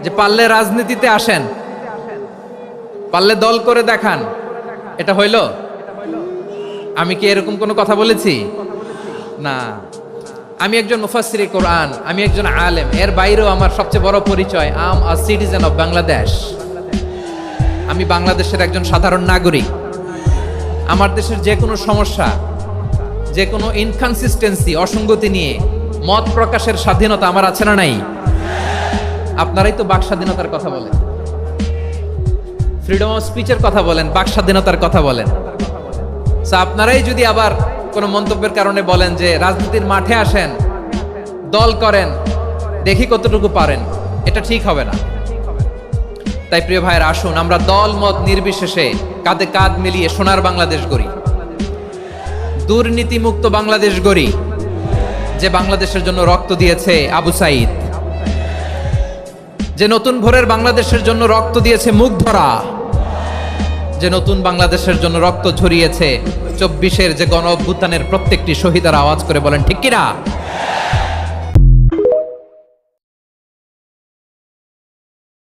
যে পারলে রাজনীতিতে আসেন, পারলে দল করে দেখান, এটা হইল? আমি কি এরকম কোনো কথা বলেছি? না। আমি একজন মুফাসসিরে কোরআন, আমি একজন আলেম, এর বাইরেও আমার সবচেয়ে বড় পরিচয় আম আ সিটিজেন অফ বাংলাদেশ। আমি বাংলাদেশের একজন সাধারণ নাগরিক। আমার দেশের যে কোনো সমস্যা, যে কোনো ইনকনসিস্টেন্সি, অসঙ্গতি নিয়ে মত প্রকাশের স্বাধীনতা আমার আছে না নাই? আপনারাই তো বাক স্বাধীনতার কথা বলেন, ফ্রিডম অফ স্পিচের কথা বলেন, বাক স্বাধীনতার কথা বলেন। আপনারাই যদি আবার কোনো মন্তব্যের কারণে বলেন যে রাজনীতির মাঠে আসেন, দল করেন, দেখি কতটুকু পারেন, এটা ঠিক হবে না। তাই প্রিয় ভাইয়ের, আসুন আমরা দল মত নির্বিশেষে কাঁধে কাঁধ মিলিয়ে সোনার বাংলাদেশ গড়ি, দুর্নীতিমুক্ত বাংলাদেশ গড়ি, যে বাংলাদেশের জন্য রক্ত দিয়েছে আবু সাইদ, যে নতুন ভোরের বাংলাদেশের জন্য রক্ত দিয়েছে মুগ্ধরা, যে নতুন বাংলাদেশের জন্য রক্ত ঝরিয়েছে 24-এর যে গণ অভ্যুত্থানের প্রত্যেকটি শহীদের আওয়াজ করে বলেন ঠিক কিনা?